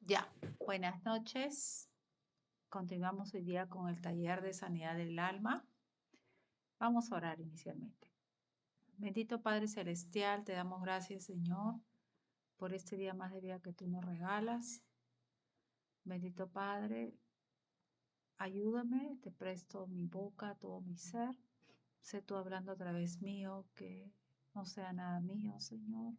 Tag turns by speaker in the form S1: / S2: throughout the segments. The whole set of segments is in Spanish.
S1: Ya, buenas noches. Continuamos hoy día con el taller de sanidad del alma. Vamos a orar inicialmente. Bendito Padre Celestial, te damos gracias, Señor, por este día más de vida que tú nos regalas. Bendito Padre, ayúdame, te presto mi boca, todo mi ser. Sé tú hablando a través mío, que no sea nada mío, Señor.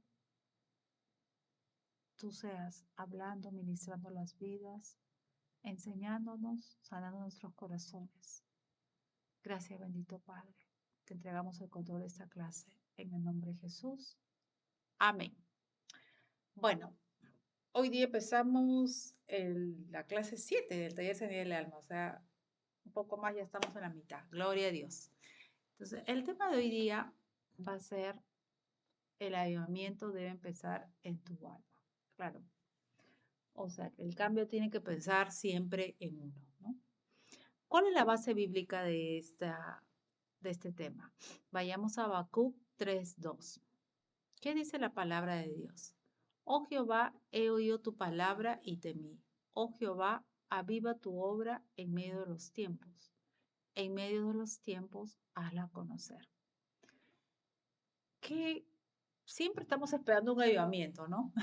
S1: Tú seas hablando, ministrando las vidas, enseñándonos, sanando nuestros corazones. Gracias, bendito Padre. Te entregamos el control de esta clase en el nombre de Jesús. Amén. Bueno, hoy día empezamos la clase 7 del taller Sanidad del Alma, o sea, un poco más, ya estamos en la mitad. Gloria a Dios. Entonces, el tema de hoy día va a ser el avivamiento debe empezar en tu alma. Claro. O sea, el cambio tiene que pensar siempre en uno, ¿no? ¿Cuál es la base bíblica de este tema? Vayamos a Habacuc 3:2. ¿Qué dice la palabra de Dios? Oh Jehová, he oído tu palabra y temí. Oh Jehová, aviva tu obra en medio de los tiempos. En medio de los tiempos, hazla conocer. Que siempre estamos esperando un avivamiento, ¿no?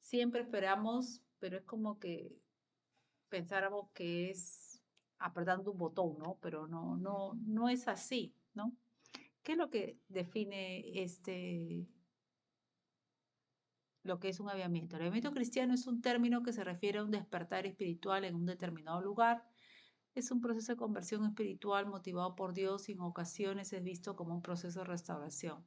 S1: Siempre esperamos, pero es como que pensáramos que es apretando un botón, ¿no? Pero no es así, ¿no? ¿Qué es lo que define lo que es un avivamiento? El avivamiento cristiano es un término que se refiere a un despertar espiritual en un determinado lugar. Es un proceso de conversión espiritual motivado por Dios y en ocasiones es visto como un proceso de restauración.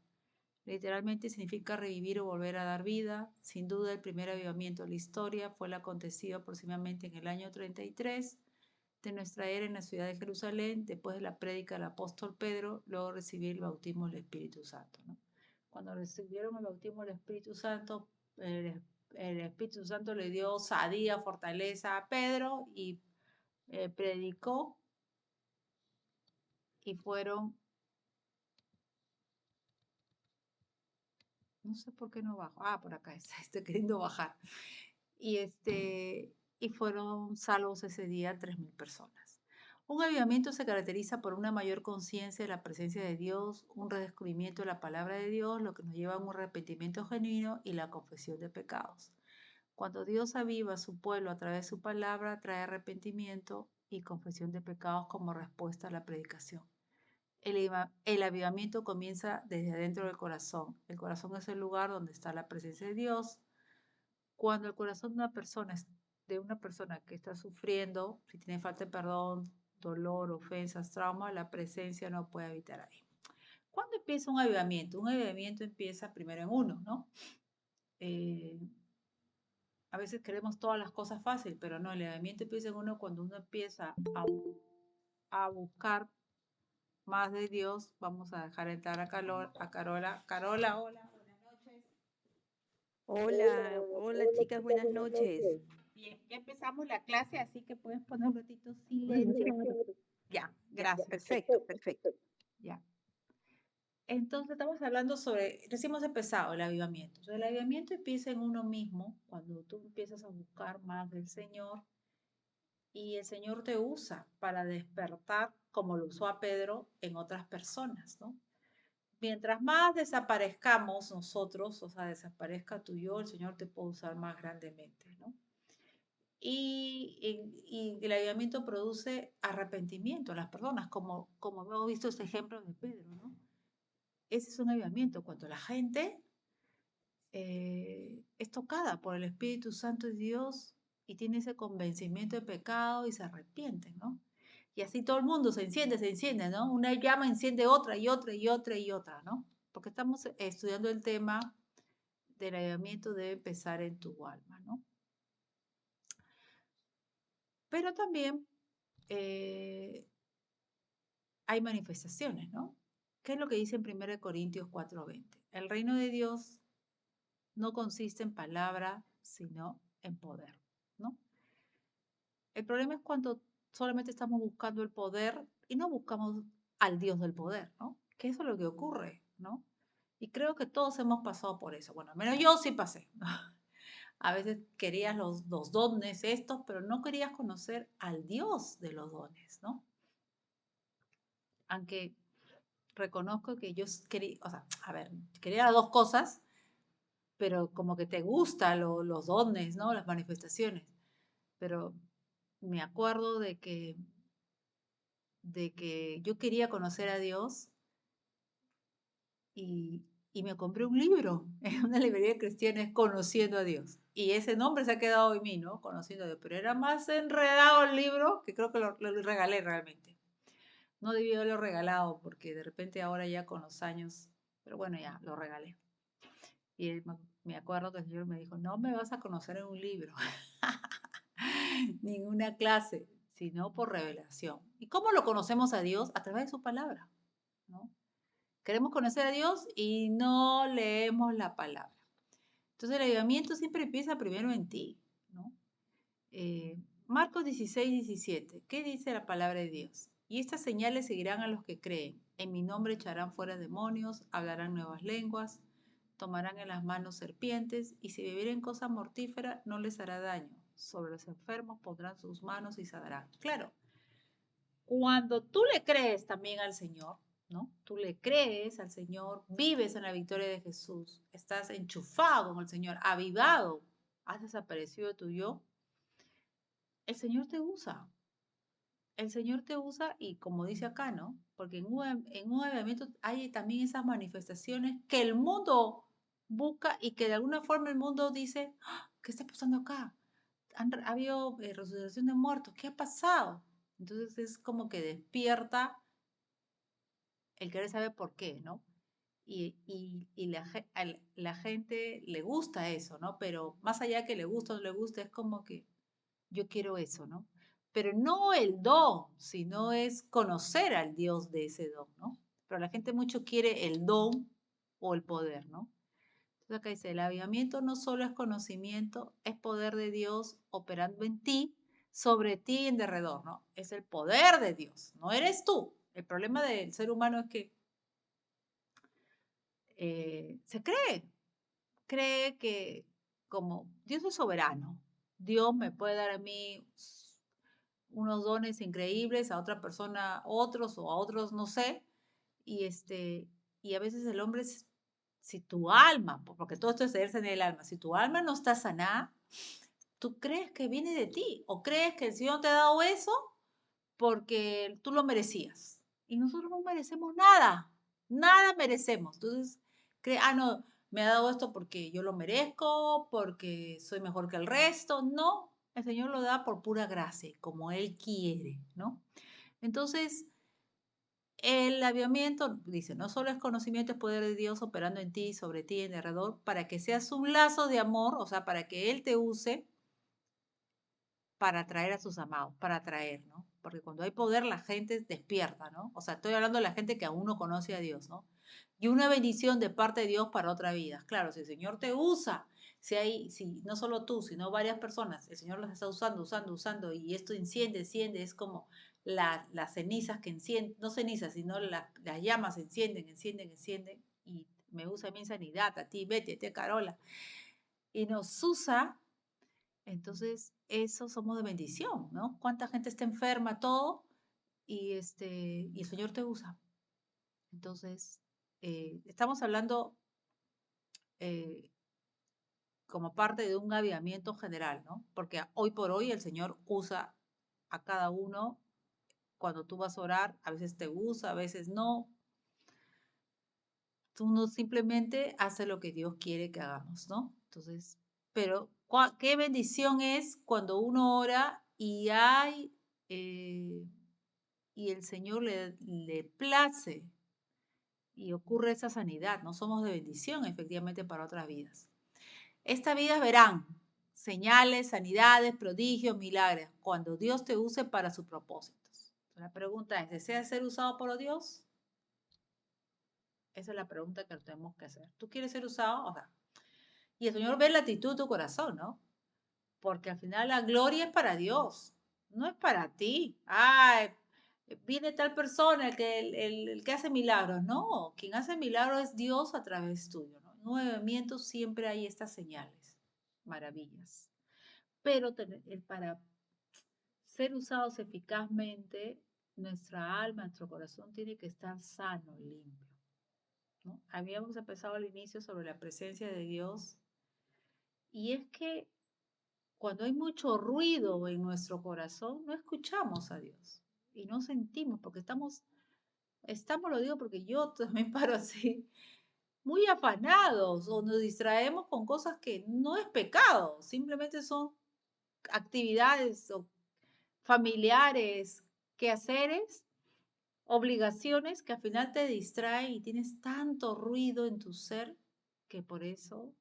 S1: Literalmente significa revivir o volver a dar vida. Sin duda, el primer avivamiento de la historia fue el acontecido aproximadamente en el año 33 de nuestra era en la ciudad de Jerusalén, después de la prédica del apóstol Pedro, luego recibir el bautismo del Espíritu Santo, ¿no? Cuando recibieron el bautismo del Espíritu Santo, el Espíritu Santo le dio osadía, fortaleza a Pedro y predicó y fueron, no sé por qué no bajo, por acá está, estoy queriendo bajar, y, y fueron salvos ese día 3.000 personas. Un avivamiento se caracteriza por una mayor conciencia de la presencia de Dios, un redescubrimiento de la palabra de Dios, lo que nos lleva a un arrepentimiento genuino y la confesión de pecados. Cuando Dios aviva a su pueblo a través de su palabra, trae arrepentimiento y confesión de pecados como respuesta a la predicación. El avivamiento comienza desde adentro del corazón. El corazón es el lugar donde está la presencia de Dios. Cuando el corazón de una persona que está sufriendo, si tiene falta de perdón, dolor, ofensas, trauma, la presencia no puede habitar ahí. ¿Cuándo empieza un avivamiento? Un avivamiento empieza primero en uno, ¿no? A veces queremos todas las cosas fácil, pero no, el avivamiento empieza en uno cuando uno empieza a buscar más de Dios. Vamos a dejar entrar a Carola. Carola, hola, buenas noches.
S2: Hola, hola chicas, buenas noches.
S1: Bien, ya empezamos la clase, así que puedes poner un ratito silencio. Ya,
S2: Ya,
S1: gracias.
S2: perfecto, perfecto.
S1: Ya. Entonces estamos hablando sobre, recién hemos empezado el avivamiento. Entonces, el avivamiento empieza en uno mismo, cuando tú empiezas a buscar más del Señor y el Señor te usa para despertar, como lo usó a Pedro, en otras personas, ¿no? Mientras más desaparezcamos nosotros, o sea, desaparezca tú y yo, el Señor te puede usar más grandemente, ¿no? Y el avivamiento produce arrepentimiento a las personas, como hemos visto este ejemplo de Pedro, ¿no? Ese es un avivamiento, cuando la gente es tocada por el Espíritu Santo de Dios y tiene ese convencimiento de pecado y se arrepienten, ¿no? Y así todo el mundo se enciende, ¿no? Una llama enciende otra y otra y otra y otra, ¿no? Porque estamos estudiando el tema del avivamiento debe empezar en tu alma, ¿no? Pero también hay manifestaciones, ¿no? ¿Qué es lo que dice en 1 Corintios 4:20? El reino de Dios no consiste en palabra, sino en poder, ¿no? El problema es cuando solamente estamos buscando el poder y no buscamos al Dios del poder, ¿no? Que eso es lo que ocurre, ¿no? Y creo que todos hemos pasado por eso. Bueno, al menos yo sí pasé, ¿no? A veces querías los dones estos, pero no querías conocer al Dios de los dones, ¿no? Aunque reconozco que yo quería, o sea, a ver, quería las dos cosas, pero como que te gustan los dones, ¿no? Las manifestaciones. Pero me acuerdo de que yo quería conocer a Dios y, y me compré un libro en una librería cristiana, es Conociendo a Dios. Y ese nombre se ha quedado en mí, ¿no? Conociendo a Dios. Pero era más enredado el libro que creo que lo regalé realmente. No debí haberlo regalado porque de repente ahora ya con los años, pero bueno, ya lo regalé. Y me acuerdo que el Señor me dijo, no me vas a conocer en un libro, ninguna clase, sino por revelación. ¿Y cómo lo conocemos a Dios? A través de su palabra, ¿no? Queremos conocer a Dios y no leemos la palabra. Entonces el avivamiento siempre empieza primero en ti, ¿no? Marcos 16:17. ¿Qué dice la palabra de Dios? Y estas señales seguirán a los que creen. En mi nombre echarán fuera demonios, hablarán nuevas lenguas, tomarán en las manos serpientes, y si bebieren cosa mortífera no les hará daño. Sobre los enfermos pondrán sus manos y sanarán. Claro, cuando tú le crees también al Señor, ¿no? Tú le crees al Señor, vives en la victoria de Jesús, estás enchufado con el Señor, avivado, has desaparecido de tu yo, el Señor te usa. El Señor te usa y como dice acá, ¿no? Porque en un avivamiento hay también esas manifestaciones que el mundo busca y que de alguna forma el mundo dice, "Ah, ¿qué está pasando acá? Ha habido resucitación de muertos, ¿qué ha pasado?" Entonces es como que despierta el querer saber por qué, ¿no? Y la gente le gusta eso, ¿no? Pero más allá que le gusta o no le gusta, es como que yo quiero eso, ¿no? Pero no el don, sino es conocer al Dios de ese don, ¿no? Pero la gente mucho quiere el don o el poder, ¿no? Entonces acá dice, el avivamiento no solo es conocimiento, es poder de Dios operando en ti, sobre ti y en derredor, ¿no? Es el poder de Dios, no eres tú. El problema del ser humano es que se cree que como Dios es soberano, Dios me puede dar a mí unos dones increíbles, a otra persona otros o a otros no sé, y a veces el hombre, si tu alma, porque todo esto es cederse en el alma, si tu alma no está sanada, tú crees que viene de ti o crees que el Señor te ha dado eso porque tú lo merecías. Y nosotros no merecemos nada, nada merecemos. Entonces, no, me ha dado esto porque yo lo merezco, porque soy mejor que el resto. No, el Señor lo da por pura gracia, como Él quiere, ¿no? Entonces, el avivamiento, dice, no solo es conocimiento, es poder de Dios operando en ti, sobre ti, en alrededor, para que seas un lazo de amor, o sea, para que Él te use para atraer a sus amados, para atraer, ¿no? Porque cuando hay poder la gente despierta, ¿no? O sea, estoy hablando de la gente que aún no conoce a Dios, ¿no? Y una bendición de parte de Dios para otra vida. Claro, si el Señor te usa, si no solo tú, sino varias personas, el Señor las está usando, usando, usando, y esto enciende, enciende, es como las cenizas que encienden, no cenizas, sino las llamas encienden, encienden, encienden, y me usa a mí en sanidad, a ti, Betty, a ti, Carola, y nos usa entonces, eso somos de bendición, ¿no? ¿Cuánta gente está enferma, todo? Y el Señor te usa. Entonces, estamos hablando eh, como parte de un avivamiento general, ¿no? Porque hoy por hoy el Señor usa a cada uno. Cuando tú vas a orar, a veces te usa, a veces no. Tú no simplemente haces lo que Dios quiere que hagamos, ¿no? Entonces, pero qué bendición es cuando uno ora y hay y el Señor le place y ocurre esa sanidad. No somos de bendición, efectivamente, para otras vidas. Estas vidas verán señales, sanidades, prodigios, milagros, cuando Dios te use para sus propósitos. La pregunta es, ¿deseas ser usado por Dios? Esa es la pregunta que tenemos que hacer. ¿Tú quieres ser usado? O sea, y el Señor ve la actitud de tu corazón, ¿no? Porque al final la gloria es para Dios, no es para ti. Ay, viene tal persona, el que hace milagros. No, quien hace milagros es Dios a través tuyo, ¿no? En un movimiento siempre hay estas señales. maravillas. Pero para ser usados eficazmente, nuestra alma, nuestro corazón tiene que estar sano y limpio, ¿no? Habíamos empezado al inicio sobre la presencia de Dios y es que cuando hay mucho ruido en nuestro corazón, no escuchamos a Dios y no sentimos porque lo digo porque yo también paro así, muy afanados o nos distraemos con cosas que no es pecado, simplemente son actividades o familiares, quehaceres, obligaciones que al final te distraen y tienes tanto ruido en tu ser que por eso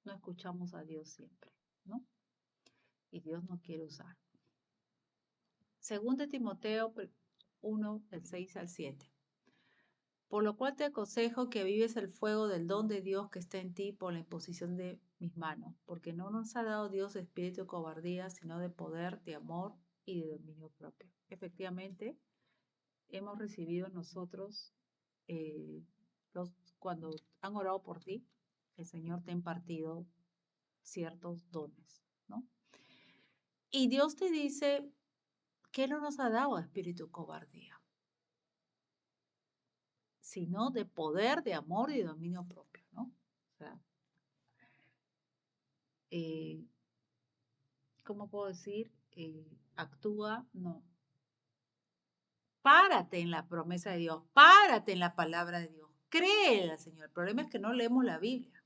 S1: no escuchamos a Dios siempre, ¿no? Y Dios nos quiere usar. Según de Timoteo 1, del 6 al 7. Por lo cual te aconsejo que vives el fuego del don de Dios que está en ti por la imposición de mis manos, porque no nos ha dado Dios espíritu de cobardía, sino de poder, de amor y de dominio propio. Efectivamente, hemos recibido nosotros, eh, cuando han orado por ti, el Señor te ha impartido ciertos dones, ¿no? Y Dios te dice que no nos ha dado espíritu de cobardía, sino de poder, de amor y de dominio propio, ¿no? O sea, eh, ¿cómo puedo decir? Actúa, no. Párate en la promesa de Dios, párate en la palabra de Dios, créela, Señor. El problema es que no leemos la Biblia.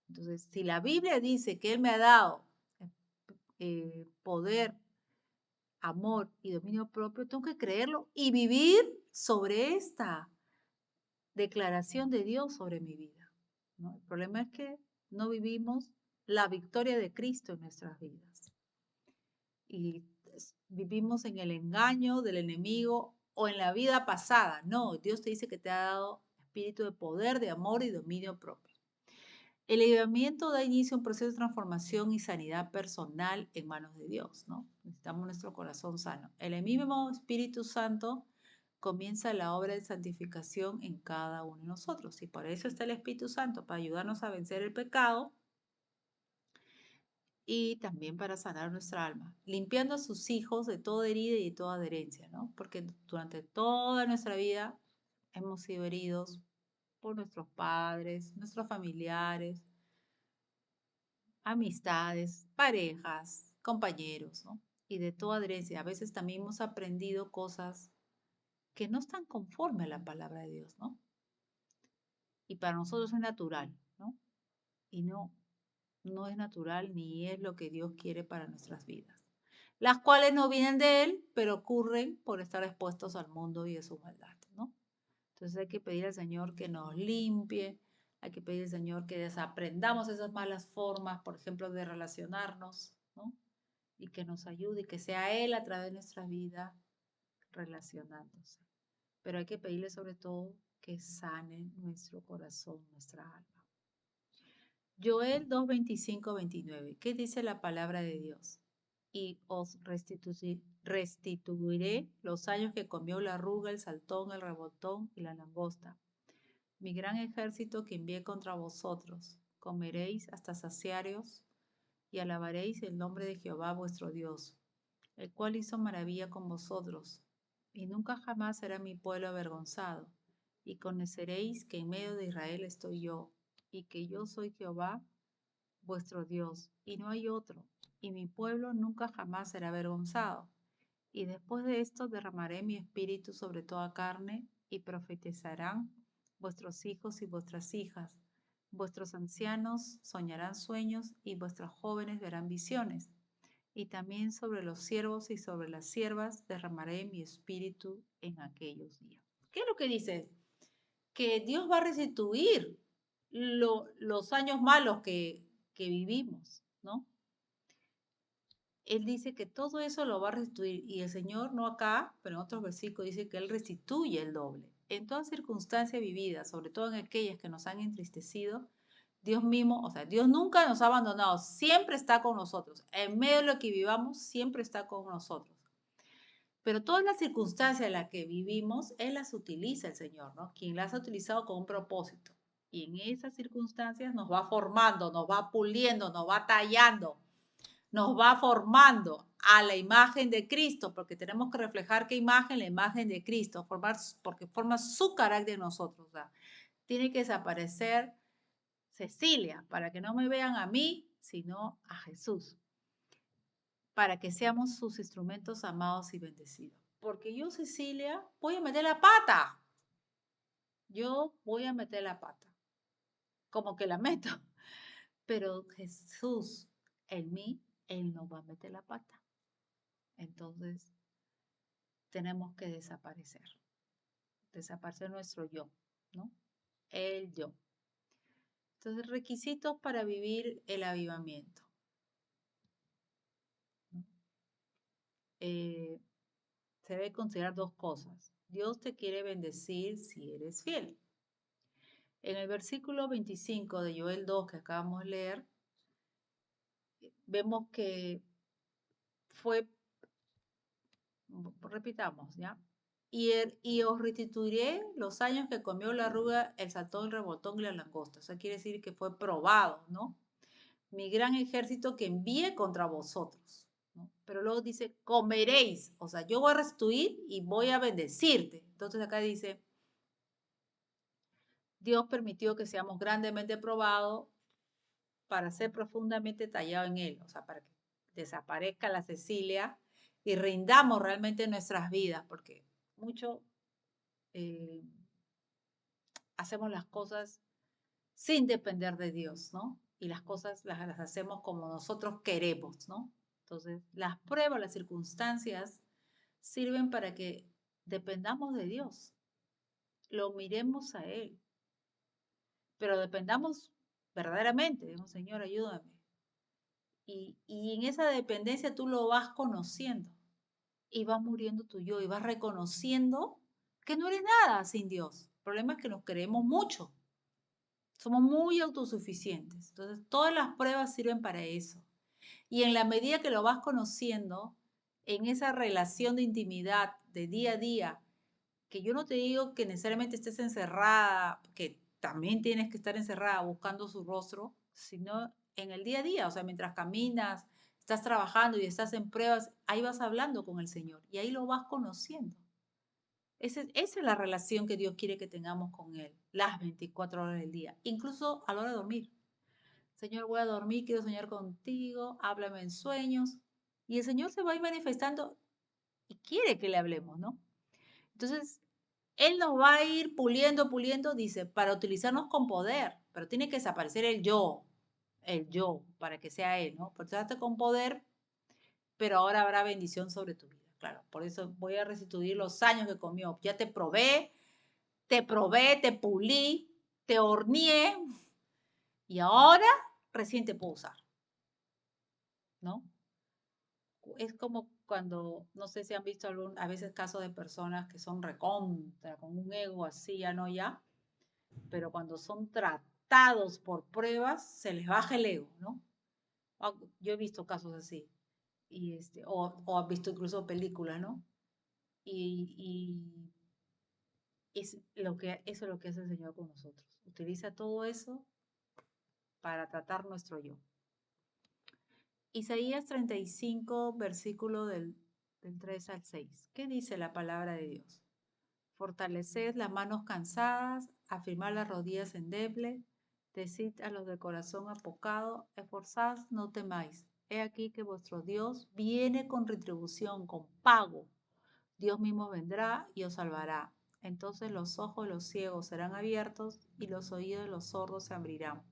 S1: Entonces, si la Biblia dice que Él me ha dado poder, amor y dominio propio, tengo que creerlo y vivir sobre esta declaración de Dios sobre mi vida, ¿no? El problema es que no vivimos la victoria de Cristo en nuestras vidas y vivimos en el engaño del enemigo o en la vida pasada. No, Dios te dice que te ha dado espíritu de poder, de amor y dominio propio. El avivamiento da inicio a un proceso de transformación y sanidad personal en manos de Dios, ¿no? Necesitamos nuestro corazón sano. El mismo Espíritu Santo comienza la obra de santificación en cada uno de nosotros. Y por eso está el Espíritu Santo, para ayudarnos a vencer el pecado y también para sanar nuestra alma, limpiando a sus hijos de toda herida y de toda adherencia, ¿no? Porque durante toda nuestra vida hemos sido heridos por nuestros padres, nuestros familiares, amistades, parejas, compañeros, ¿no? Y de toda adherencia. A veces también hemos aprendido cosas que no están conforme a la palabra de Dios, ¿no? Y para nosotros es natural, ¿no? Y no es natural ni es lo que Dios quiere para nuestras vidas. Las cuales no vienen de Él, pero ocurren por estar expuestos al mundo y a su maldad, ¿no? Entonces hay que pedir al Señor que nos limpie, hay que pedir al Señor que desaprendamos esas malas formas, por ejemplo, de relacionarnos, ¿no? Y que nos ayude y que sea Él a través de nuestra vida relacionándose. Pero hay que pedirle sobre todo que sane nuestro corazón, nuestra alma. Joel 2, 25, 29. ¿Qué dice la palabra de Dios? Y os restituiré los años que comió la arruga, el saltón, el rebotón y la langosta. Mi gran ejército que envié contra vosotros. Comeréis hasta saciaros y alabaréis el nombre de Jehová vuestro Dios, el cual hizo maravilla con vosotros. Y nunca jamás será mi pueblo avergonzado. Y conoceréis que en medio de Israel estoy yo, y que yo soy Jehová vuestro Dios, y no hay otro, y mi pueblo nunca jamás será avergonzado. Y después de esto derramaré mi espíritu sobre toda carne, y profetizarán vuestros hijos y vuestras hijas. Vuestros ancianos soñarán sueños, y vuestros jóvenes verán visiones. Y también sobre los siervos y sobre las siervas derramaré mi espíritu en aquellos días. ¿Qué es lo que dice? Que Dios va a restituir los años malos que vivimos, ¿no? Él dice que todo eso lo va a restituir y el Señor, no acá, pero en otros versículos dice que Él restituye el doble. En toda circunstancia vivida, sobre todo en aquellas que nos han entristecido, Dios mismo, o sea, Dios nunca nos ha abandonado, siempre está con nosotros. En medio de lo que vivamos, siempre está con nosotros. Pero todas las circunstancias en las que vivimos, Él las utiliza el Señor, ¿no? Quien las ha utilizado con un propósito. Y en esas circunstancias nos va formando, nos va puliendo, nos va tallando, nos va formando a la imagen de Cristo, porque tenemos que reflejar qué imagen, la imagen de Cristo, porque forma su carácter en nosotros. O sea, tiene que desaparecer Cecilia, para que no me vean a mí, sino a Jesús, para que seamos sus instrumentos amados y bendecidos. Porque yo, Cecilia, voy a meter la pata. Yo voy a meter la pata. Como que la meto. Pero Jesús en mí, Él no va a meter la pata. Entonces, tenemos que desaparecer. Desaparecer nuestro yo, ¿no? El yo. Entonces, requisitos para vivir el avivamiento. ¿No? Se debe considerar dos cosas. Dios te quiere bendecir si eres fiel. En el versículo 25 de Joel 2 que acabamos de leer, vemos que fue, repitamos, ¿ya? Y os restituiré los años que comió la arruga, el saltón, el revoltón y la langosta. O sea, quiere decir que fue probado, ¿no? Mi gran ejército que envié contra vosotros, ¿no? Pero luego dice, comeréis. O sea, yo voy a restituir y voy a bendecirte. Entonces acá dice, Dios permitió que seamos grandemente probados para ser profundamente tallados en Él, o sea, para que desaparezca la Cecilia y rindamos realmente nuestras vidas, porque mucho eh, hacemos las cosas sin depender de Dios, ¿no? Y las cosas las hacemos como nosotros queremos, ¿no? Entonces, las pruebas, las circunstancias sirven para que dependamos de Dios, lo miremos a Él, pero dependamos verdaderamente, digamos, Señor, ayúdame. Y en esa dependencia tú lo vas conociendo y vas muriendo tu yo y vas reconociendo que no eres nada sin Dios. El problema es que nos creemos mucho, somos muy autosuficientes. Entonces, todas las pruebas sirven para eso. Y en la medida que lo vas conociendo, en esa relación de intimidad, de día a día, que yo no te digo que necesariamente estés encerrada, que también tienes que estar encerrada buscando su rostro, sino en el día a día, o sea, mientras caminas, estás trabajando y estás en pruebas, ahí vas hablando con el Señor y ahí lo vas conociendo. Esa es la relación que Dios quiere que tengamos con Él, las 24 horas del día, incluso a la hora de dormir. Señor, voy a dormir, quiero soñar contigo, háblame en sueños. Y el Señor se va a ir manifestando y quiere que le hablemos, ¿no? Entonces, Él nos va a ir puliendo, puliendo, dice, para utilizarnos con poder, pero tiene que desaparecer el yo, para que sea Él, ¿no? Portarte con poder, pero ahora habrá bendición sobre tu vida. Claro, por eso voy a restituir los años que comió. Ya te probé, te pulí, te horneé y ahora recién te puedo usar, ¿no? Es como cuando, no sé si han visto a veces casos de personas que son recontra, con un ego así, ya no ya, pero cuando son tratados por pruebas, se les baja el ego, ¿no? Yo he visto casos así, o han visto incluso películas, ¿no? Y eso es lo que hace el Señor con nosotros. Utiliza todo eso para tratar nuestro yo. Isaías 35, versículo del 3 al 6. ¿Qué dice la palabra de Dios? Fortaleced las manos cansadas, afirmad las rodillas endebles, decid a los de corazón apocado, esforzaos, no temáis. He aquí que vuestro Dios viene con retribución, con pago. Dios mismo vendrá y os salvará. Entonces los ojos de los ciegos serán abiertos y los oídos de los sordos se abrirán.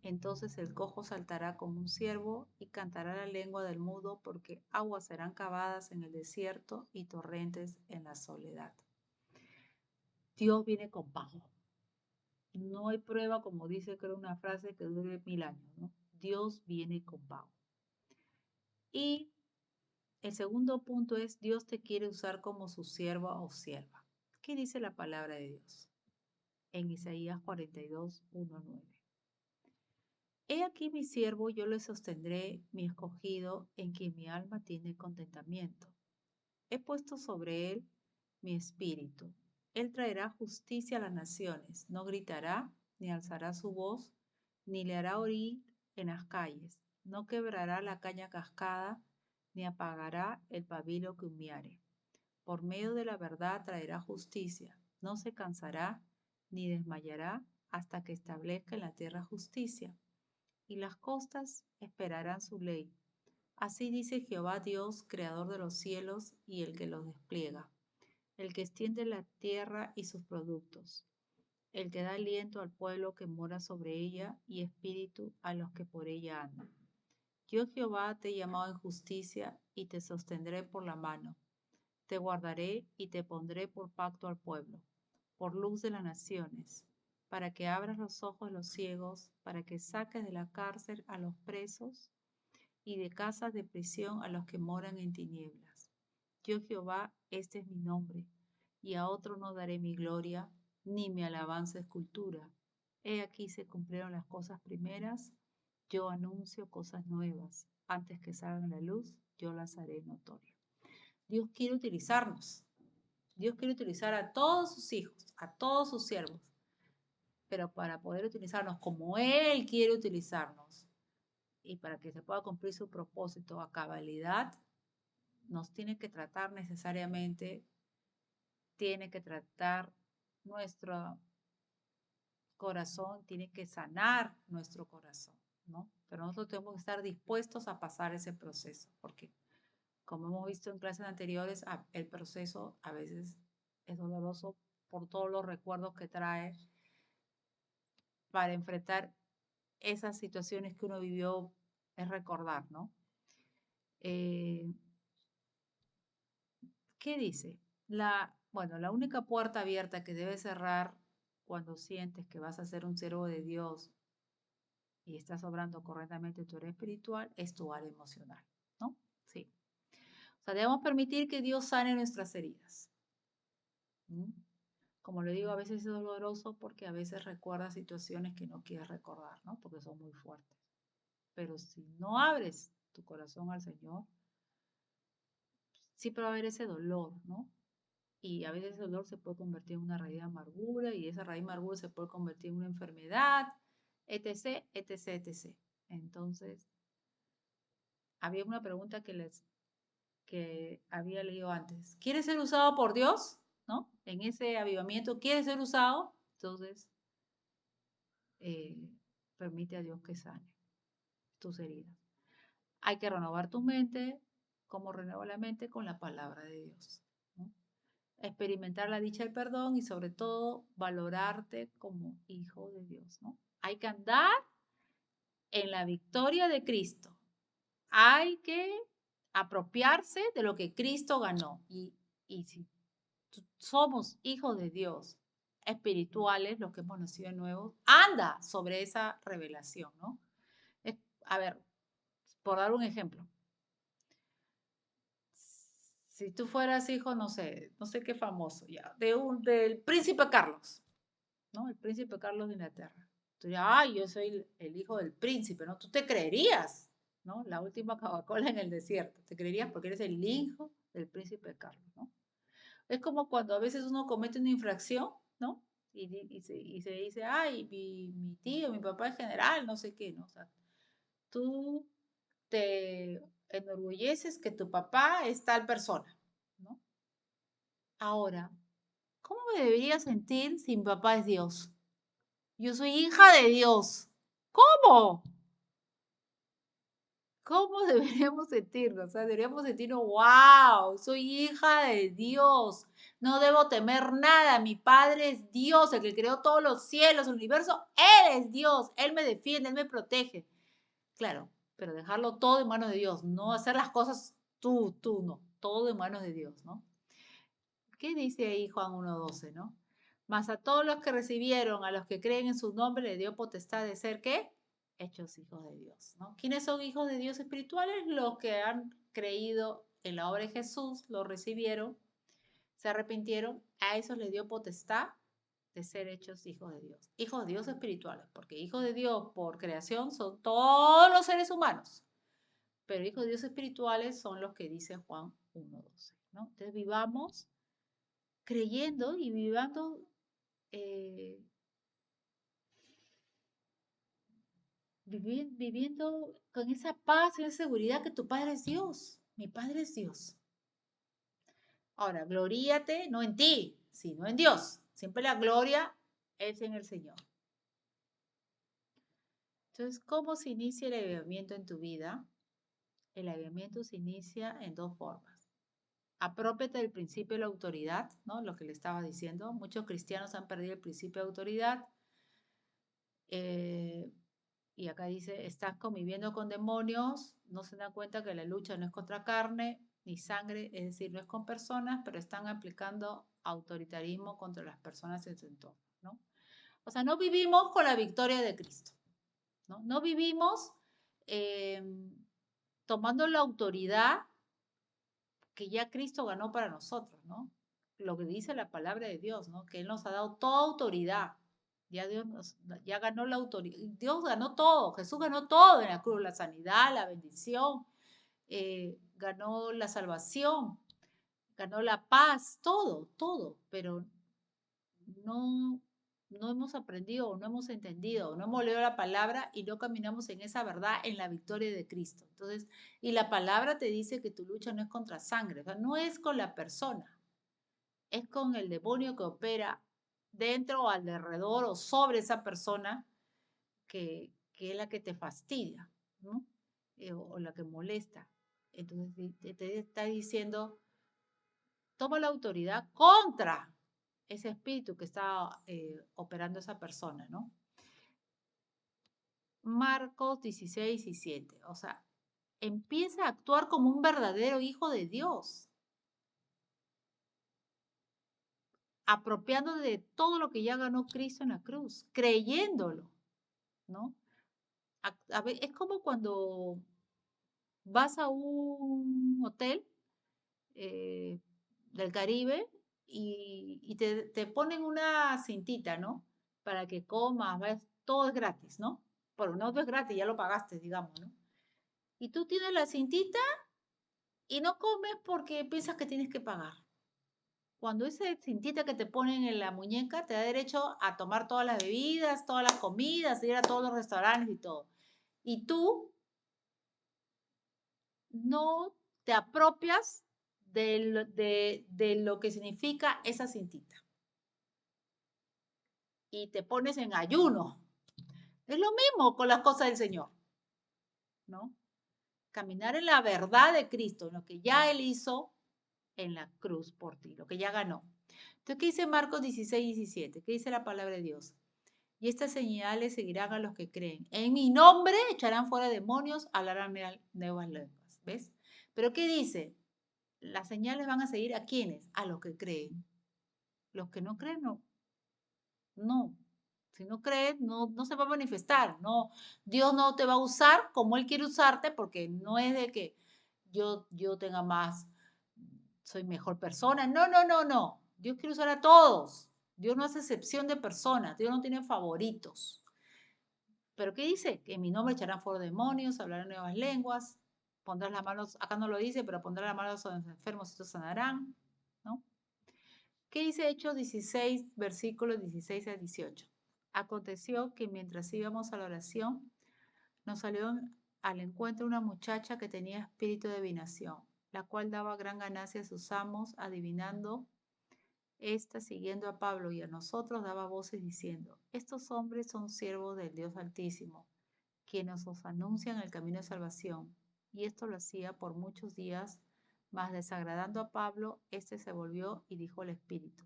S1: Entonces el cojo saltará como un ciervo y cantará la lengua del mudo, porque aguas serán cavadas en el desierto y torrentes en la soledad. Dios viene con pago. No hay prueba, como dice, creo, una frase que dure 1000 años, ¿no? Dios viene con pago. Y el segundo punto es, Dios te quiere usar como su sierva o sierva. ¿Qué dice la palabra de Dios? En Isaías 42, 1 al 9. He aquí mi siervo, yo le sostendré, mi escogido, en quien mi alma tiene contentamiento. He puesto sobre él mi espíritu. Él traerá justicia a las naciones, no gritará ni alzará su voz, ni le hará oír en las calles. No quebrará la caña cascada, ni apagará el pabilo que humeare. Por medio de la verdad traerá justicia. No se cansará ni desmayará hasta que establezca en la tierra justicia. Y las costas esperarán su ley. Así dice Jehová Dios, creador de los cielos y el que los despliega, el que extiende la tierra y sus productos, el que da aliento al pueblo que mora sobre ella y espíritu a los que por ella andan. Yo Jehová te he llamado en justicia y te sostendré por la mano. Te guardaré y te pondré por pacto al pueblo, por luz de las naciones, para que abras los ojos de los ciegos, para que saques de la cárcel a los presos y de casas de prisión a los que moran en tinieblas. Yo Jehová, este es mi nombre, y a otro no daré mi gloria, ni mi alabanza escultura. He aquí se cumplieron las cosas primeras, yo anuncio cosas nuevas. Antes que salgan a la luz, yo las haré notorias. Dios quiere utilizarnos. Dios quiere utilizar a todos sus hijos, a todos sus siervos. Pero para poder utilizarnos como Él quiere utilizarnos y para que se pueda cumplir su propósito a cabalidad, nos tiene que tratar necesariamente, tiene que tratar nuestro corazón, tiene que sanar nuestro corazón, ¿no? Pero nosotros tenemos que estar dispuestos a pasar ese proceso, porque como hemos visto en clases anteriores, el proceso a veces es doloroso por todos los recuerdos que trae para enfrentar esas situaciones que uno vivió, es recordar, ¿no? ¿Qué dice? Bueno, la única puerta abierta que debes cerrar cuando sientes que vas a ser un siervo de Dios y estás obrando correctamente tu área espiritual es tu área emocional, ¿no? Sí. O sea, debemos permitir que Dios sane nuestras heridas. ¿Mm? Como le digo, a veces es doloroso porque a veces recuerdas situaciones que no quieres recordar, ¿no? Porque son muy fuertes. Pero si no abres tu corazón al Señor, siempre va a haber ese dolor, ¿no? Y a veces ese dolor se puede convertir en una raíz de amargura y esa raíz de amargura se puede convertir en una enfermedad, etc., etc., etc. Entonces, había una pregunta que había leído antes. ¿Quieres ser usado por Dios? ¿No? En ese avivamiento, ¿quieres ser usado? Entonces, eh, permite a Dios que sane tus heridas. Hay que renovar tu mente, como renueva la mente con la palabra de Dios, ¿no? Experimentar la dicha del perdón y sobre todo valorarte como hijo de Dios, ¿no? Hay que andar en la victoria de Cristo. Hay que apropiarse de lo que Cristo ganó. Y si somos hijos de Dios espirituales, los que hemos nacido de nuevo, anda sobre esa revelación, ¿no? A ver, por dar un ejemplo, si tú fueras hijo, no sé qué famoso ya, del príncipe Carlos, ¿no? El príncipe Carlos de Inglaterra. Tú dirías, ay, yo soy el hijo del príncipe, ¿no? Tú te creerías, ¿no? La última Coca-Cola en el desierto. Te creerías porque eres el hijo del príncipe Carlos, ¿no? Es como cuando a veces uno comete una infracción, ¿no? Y se dice, ay, mi tío, mi papá es general, no sé qué, ¿no? O sea, tú te enorgulleces que tu papá es tal persona, ¿no? Ahora, ¿cómo me debería sentir si mi papá es Dios? Yo soy hija de Dios. ¿Cómo? ¿Cómo deberíamos sentirnos? O sea, deberíamos sentirnos, wow, soy hija de Dios. No debo temer nada. Mi Padre es Dios, el que creó todos los cielos, el universo. Él es Dios. Él me defiende, Él me protege. Claro, pero dejarlo todo en manos de Dios. No hacer las cosas tú no. Todo en manos de Dios, ¿no? ¿Qué dice ahí Juan 1:12, no? Mas a todos los que recibieron, a los que creen en su nombre, le dio potestad de ser, ¿qué? Hechos hijos de Dios, ¿no? ¿Quiénes son hijos de Dios espirituales? Los que han creído en la obra de Jesús, lo recibieron, se arrepintieron, a esos les dio potestad de ser hechos hijos de Dios. Hijos de Dios espirituales, porque hijos de Dios por creación son todos los seres humanos, pero hijos de Dios espirituales son los que dice Juan 1:12, ¿no? Entonces vivamos creyendo y vivando viviendo con esa paz y esa seguridad que tu Padre es Dios. Mi Padre es Dios. Ahora, gloríate no en ti, sino en Dios. Siempre la gloria es en el Señor. Entonces, ¿cómo se inicia el avivamiento en tu vida? El avivamiento se inicia en dos formas. Apropiate del principio de la autoridad, ¿no? Lo que le estaba diciendo. Muchos cristianos han perdido el principio de autoridad. Y acá dice, están conviviendo con demonios, no se dan cuenta que la lucha no es contra carne ni sangre, es decir, no es con personas, pero están aplicando autoritarismo contra las personas en su entorno, ¿no? O sea, no vivimos con la victoria de Cristo, ¿no? No vivimos eh, tomando la autoridad que ya Cristo ganó para nosotros, ¿no? Lo que dice la palabra de Dios, ¿no? Que Él nos ha dado toda autoridad. Ya Dios ya ganó la autoridad. Dios ganó todo. Jesús ganó todo en la cruz. La sanidad, la bendición, ganó la salvación, ganó la paz, todo, todo. Pero no, no hemos aprendido o no hemos entendido o no hemos leído la palabra y no caminamos en esa verdad, en la victoria de Cristo. Entonces, y la palabra te dice que tu lucha no es contra sangre, o sea, no es con la persona, es con el demonio que opera dentro o alrededor o sobre esa persona que es la que te fastidia, ¿no? O la que molesta. Entonces te está diciendo, toma la autoridad contra ese espíritu que está operando esa persona, ¿no? Marcos 16 y 7, o sea, empieza a actuar como un verdadero hijo de Dios, apropiando de todo lo que ya ganó Cristo en la cruz, creyéndolo, ¿no? Es como cuando vas a un hotel eh, del Caribe y te ponen una cintita, ¿no? Para que comas, todo es gratis, ¿no? Pero no es gratis, ya lo pagaste, digamos, ¿no? Y tú tienes la cintita y no comes porque piensas que tienes que pagar. Cuando esa cintita que te ponen en la muñeca te da derecho a tomar todas las bebidas, todas las comidas, ir a todos los restaurantes y todo. Y tú no te apropias de lo que significa esa cintita. Y te pones en ayuno. Es lo mismo con las cosas del Señor, ¿no? Caminar en la verdad de Cristo, en lo que ya Él hizo en la cruz por ti, lo que ya ganó. Entonces, ¿qué dice Marcos 16, 17? ¿Qué dice la palabra de Dios? Y estas señales seguirán a los que creen. En mi nombre echarán fuera demonios, hablarán nuevas lenguas. ¿Ves? Pero ¿qué dice? Las señales van a seguir a quienes? A los que creen. Los que no creen, no. No. Si no crees, no se va a manifestar. No, Dios no te va a usar como Él quiere usarte, porque no es de que yo tenga más, soy mejor persona. No, no, no, no. Dios quiere usar a todos. Dios no hace excepción de personas. Dios no tiene favoritos. ¿Pero qué dice? Que en mi nombre echarán fuera demonios, hablarán nuevas lenguas, pondrás las manos, acá no lo dice, pero pondrás las manos a los enfermos y estos sanarán, ¿no? ¿Qué dice Hechos 16, versículos 16 a 18? Aconteció que mientras íbamos a la oración, nos salió al encuentro una muchacha que tenía espíritu de adivinación, la cual daba gran ganancia a sus amos, adivinando. Esta, siguiendo a Pablo y a nosotros, daba voces diciendo, estos hombres son siervos del Dios Altísimo, quienes os anuncian el camino de salvación. Y esto lo hacía por muchos días, mas desagradando a Pablo, éste se volvió y dijo al espíritu,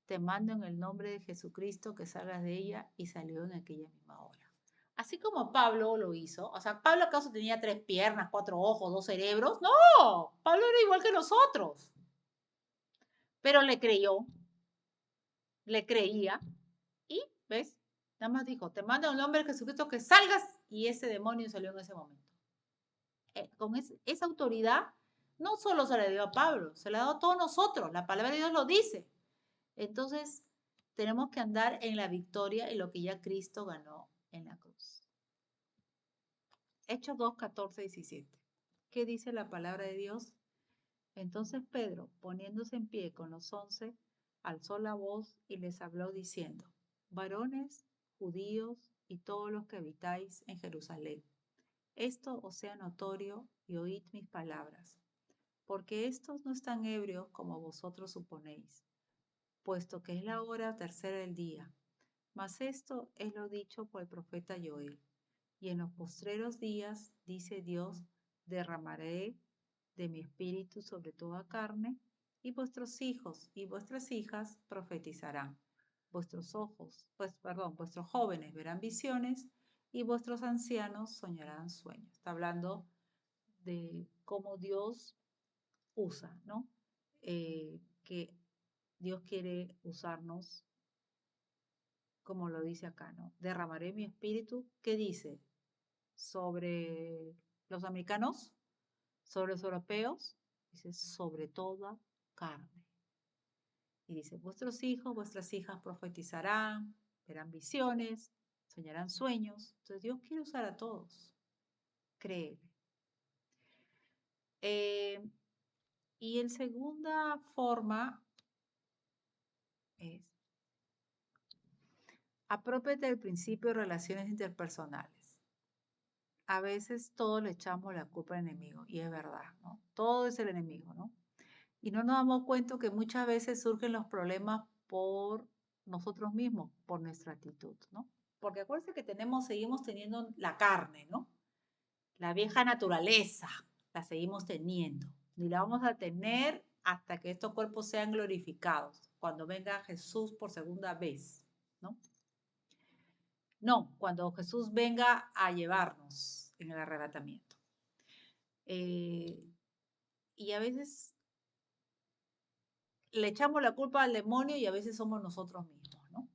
S1: te mando en el nombre de Jesucristo que salgas de ella, y salió en aquella misma hora. Así como Pablo lo hizo, o sea, ¿Pablo acaso tenía 3 piernas, 4 ojos, 2 cerebros? No, Pablo era igual que nosotros, pero le creyó, le creía y, ¿ves? Nada más dijo, te mando en el nombre de Jesucristo que salgas, y ese demonio salió en ese momento. Con esa autoridad no solo se la dio a Pablo, se la dio a todos nosotros, la palabra de Dios lo dice. Entonces, tenemos que andar en la victoria y lo que ya Cristo ganó en la cruz. Hechos 2, 14, 17. ¿Qué dice la palabra de Dios? Entonces Pedro, poniéndose en pie con los 11, alzó la voz y les habló diciendo, varones, judíos y todos los que habitáis en Jerusalén. Esto os sea notorio y oíd mis palabras, porque estos no están ebrios como vosotros suponéis, puesto que es la hora tercera del día. Mas esto es lo dicho por el profeta Joel. Y en los postreros días, dice Dios, derramaré de mi espíritu sobre toda carne, y vuestros hijos y vuestras hijas profetizarán. Vuestros jóvenes verán visiones y vuestros ancianos soñarán sueños. Está hablando de cómo Dios usa, ¿no? Que Dios quiere usarnos, como lo dice acá, ¿no? Derramaré mi espíritu, ¿qué dice? Sobre los americanos, sobre los europeos, dice sobre toda carne. Y dice, vuestros hijos, vuestras hijas profetizarán, verán visiones, soñarán sueños. Entonces Dios quiere usar a todos, créeme. Y la segunda forma es, apropiate del principio de relaciones interpersonales. A veces todos le echamos la culpa al enemigo, y es verdad, ¿no? Todo es el enemigo, ¿no? Y no nos damos cuenta que muchas veces surgen los problemas por nosotros mismos, por nuestra actitud, ¿no? Porque acuérdense que seguimos teniendo la carne, ¿no? La vieja naturaleza, la seguimos teniendo. Y la vamos a tener hasta que estos cuerpos sean glorificados, cuando venga Jesús por segunda vez, ¿no? No, cuando Jesús venga a llevarnos en el arrebatamiento. Y a veces le echamos la culpa al demonio y a veces somos nosotros mismos, ¿no?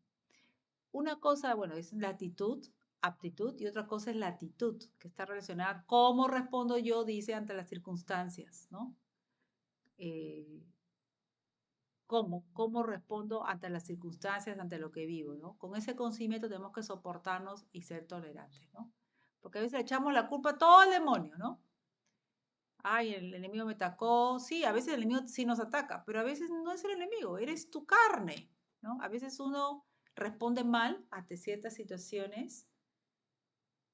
S1: Una cosa, bueno, es la actitud, aptitud, y otra cosa es la actitud, que está relacionada cómo respondo yo, dice, ante las circunstancias, ¿no? Cómo respondo ante las circunstancias, ante lo que vivo, ¿no? Con ese conocimiento tenemos que soportarnos y ser tolerantes, ¿no? Porque a veces le echamos la culpa a todo el demonio, ¿no? Ay, el enemigo me atacó. Sí, a veces el enemigo sí nos ataca, pero a veces no es el enemigo, eres tu carne, ¿no? A veces uno responde mal ante ciertas situaciones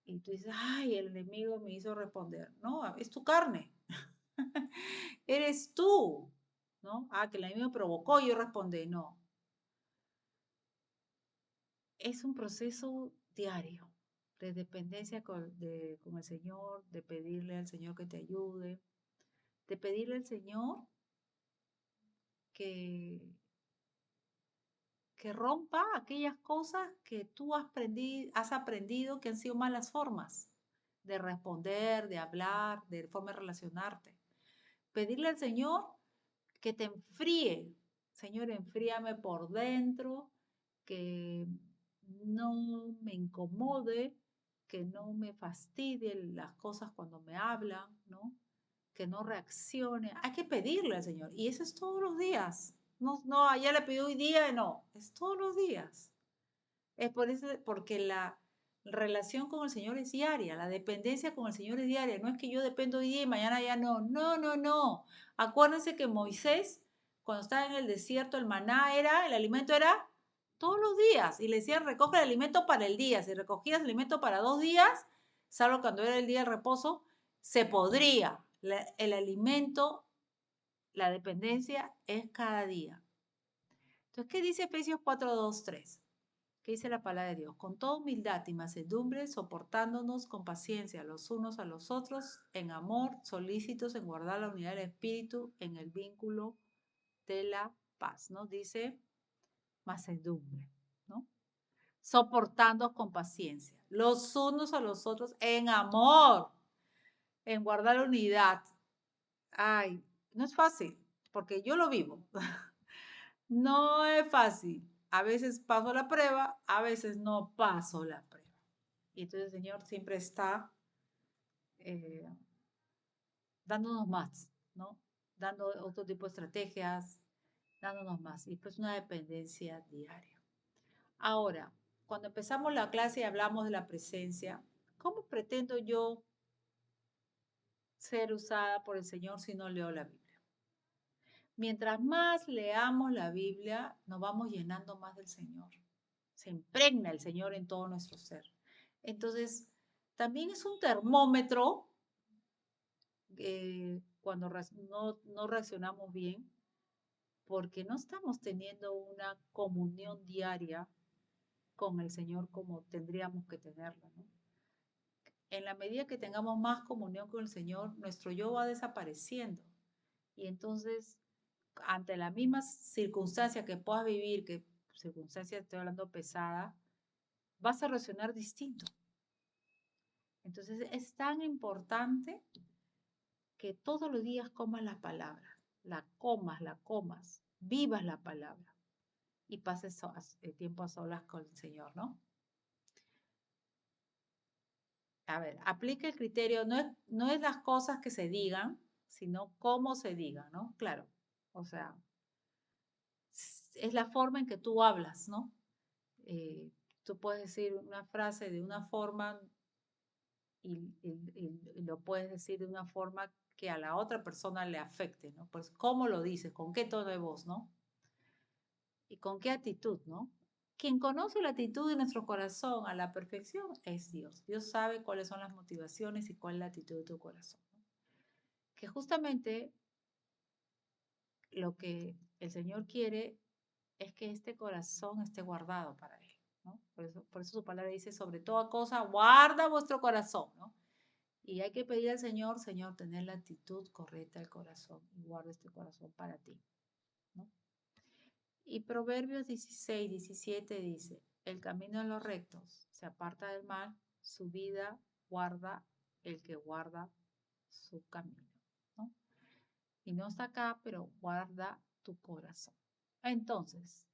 S1: y tú dices, ay, el enemigo me hizo responder. No, es tu carne. Eres tú, ¿no? Ah, que el enemigo provocó y yo respondí. No. Es un proceso diario de dependencia con el Señor, de pedirle al Señor que te ayude, de pedirle al Señor que, que rompa aquellas cosas que tú has aprendido que han sido malas formas de responder, de hablar, de forma de relacionarte. Pedirle al Señor que te enfríe. Señor, enfríame por dentro, que no me incomode, que no me fastidie las cosas cuando me hablan, ¿no? Que no reaccione. Hay que pedirle al Señor. Y eso es todos los días. No, no, ya le pidió hoy día, no. Es todos los días. Es por eso, porque la relación con el Señor es diaria, la dependencia con el Señor es diaria. No es que yo dependo hoy día y mañana ya no. No, no, no. Acuérdense que Moisés, cuando estaba en el desierto, el maná el alimento era todos los días. Y le decían, recoge el alimento para el día. Si recogías el alimento para 2 días, salvo cuando era el día de reposo, se podría. El alimento, la dependencia es cada día. Entonces, ¿qué dice Efesios 4, 2, 3? ¿Qué dice la palabra de Dios? Con toda humildad y mansedumbre, soportándonos con paciencia los unos a los otros, en amor, solícitos en guardar la unidad del espíritu, en el vínculo de la paz, ¿no? Dice mansedumbre, ¿no? Soportándonos con paciencia, los unos a los otros, en amor, en guardar la unidad. Ay, no es fácil, porque yo lo vivo. No es fácil. A veces paso la prueba, a veces no paso la prueba. Y entonces el Señor siempre está eh, dándonos más, ¿no? Dando otro tipo de estrategias, dándonos más. Y pues una dependencia diaria. Ahora, cuando empezamos la clase y hablamos de la presencia, ¿cómo pretendo yo ser usada por el Señor si no leo la Biblia? Mientras más leamos la Biblia, nos vamos llenando más del Señor. Se impregna el Señor en todo nuestro ser. Entonces, también es un termómetro cuando no reaccionamos bien, porque no estamos teniendo una comunión diaria con el Señor como tendríamos que tenerla, ¿no? En la medida que tengamos más comunión con el Señor, nuestro yo va desapareciendo. Y entonces, ante la misma circunstancia que puedas vivir, que circunstancia estoy hablando pesada, vas a reaccionar distinto. Entonces, es tan importante que todos los días comas la palabra, la comas, vivas la palabra y pases tiempo a solas con el Señor, ¿no? A ver, aplica el criterio, no es las cosas que se digan, sino cómo se digan, ¿no? Claro, o sea, es la forma en que tú hablas, ¿no? Eh, Tú puedes decir una frase de una forma y lo puedes decir de una forma que a la otra persona le afecte, ¿no? Pues, ¿cómo lo dices? ¿Con qué tono de voz, no? ¿Y con qué actitud, no? Quien conoce la actitud de nuestro corazón a la perfección es Dios. Dios sabe cuáles son las motivaciones y cuál es la actitud de tu corazón, ¿no? Que justamente lo que el Señor quiere es que este corazón esté guardado para Él, ¿no? Por eso su palabra dice, sobre toda cosa, guarda vuestro corazón, ¿no? Y hay que pedir al Señor, Señor, tener la actitud correcta del corazón y guarda este corazón para ti, ¿no? Y Proverbios 16, 17 dice, el camino de los rectos se aparta del mal, su vida guarda el que guarda su camino, ¿no? Y no está acá, pero guarda tu corazón. Entonces,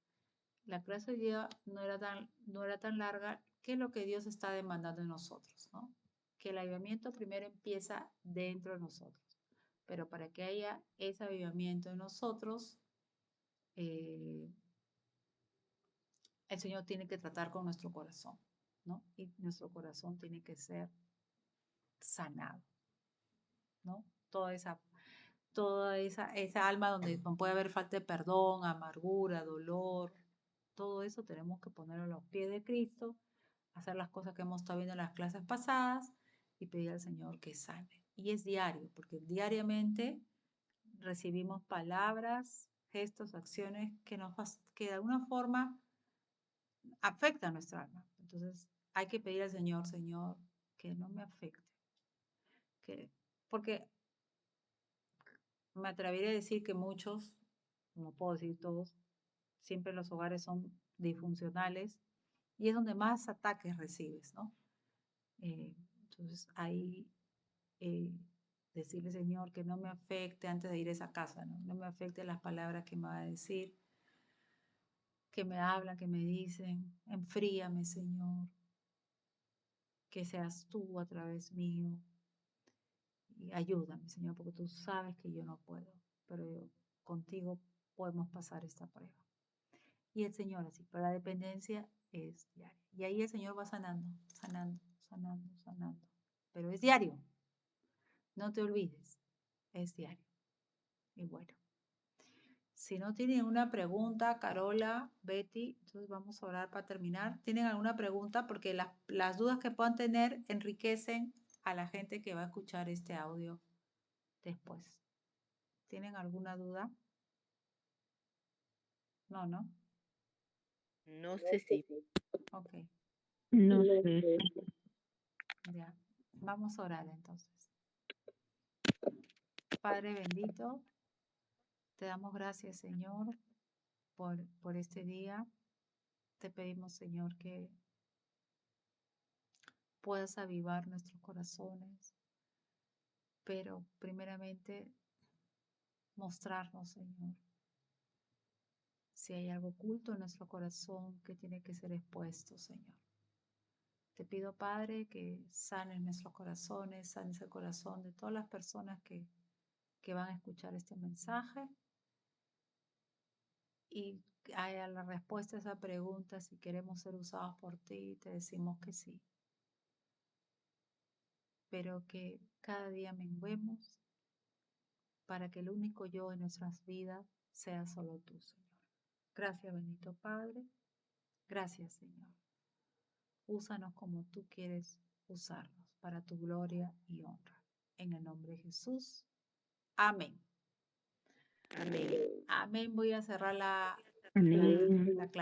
S1: la clase de día no era tan larga. ¿Qué es lo que Dios está demandando de nosotros, ¿no? Que el avivamiento primero empieza dentro de nosotros. Pero para que haya ese avivamiento en nosotros, eh, el Señor tiene que tratar con nuestro corazón, ¿no? Y nuestro corazón tiene que ser sanado, ¿no? Toda esa alma donde puede haber falta de perdón, amargura, dolor, todo eso tenemos que ponerlo a los pies de Cristo, hacer las cosas que hemos estado viendo en las clases pasadas y pedir al Señor que sane. Y es diario, porque diariamente recibimos palabras, gestos, acciones que de alguna forma afectan nuestra alma. Entonces hay que pedir al Señor, Señor, que no me afecte. Porque me atrevería a decir que muchos, no puedo decir todos, siempre los hogares son disfuncionales y es donde más ataques recibes, ¿no? Entonces ahí eh, decirle, Señor, que no me afecte antes de ir a esa casa, ¿no? No me afecte las palabras que me va a decir, que me hablan, que me dicen, enfríame, Señor, que seas tú a través mío y ayúdame, Señor, porque tú sabes que yo no puedo, pero contigo podemos pasar esta prueba. Y el Señor así, pero la dependencia es diaria. Y ahí el Señor va sanando, sanando, sanando, sanando. Pero es diario, no te olvides, es diario. Y bueno, si no tienen una pregunta, Carola, Betty, entonces vamos a orar para terminar. ¿Tienen alguna pregunta? Porque las dudas que puedan tener enriquecen a la gente que va a escuchar este audio después. ¿Tienen alguna duda? No, ¿no?
S2: No sé si.
S1: Ok,
S3: No sé.
S1: ya. Vamos a orar entonces. Padre bendito, te damos gracias, Señor, por este día. Te pedimos, Señor, que puedas avivar nuestros corazones, pero primeramente mostrarnos, Señor, si hay algo oculto en nuestro corazón que tiene que ser expuesto, Señor. Te pido, Padre, que sanes nuestros corazones, sanes el corazón de todas las personas que van a escuchar este mensaje y haya la respuesta a esa pregunta, si queremos ser usados por ti, te decimos que sí, pero que cada día menguemos para que el único yo en nuestras vidas sea solo tú, Señor. Gracias, bendito Padre. Gracias, Señor. Úsanos como tú quieres usarnos, para tu gloria y honra. En el nombre de Jesús. Amén.
S2: Amén.
S1: Amén. Voy a cerrar la
S3: Amén.
S1: clase.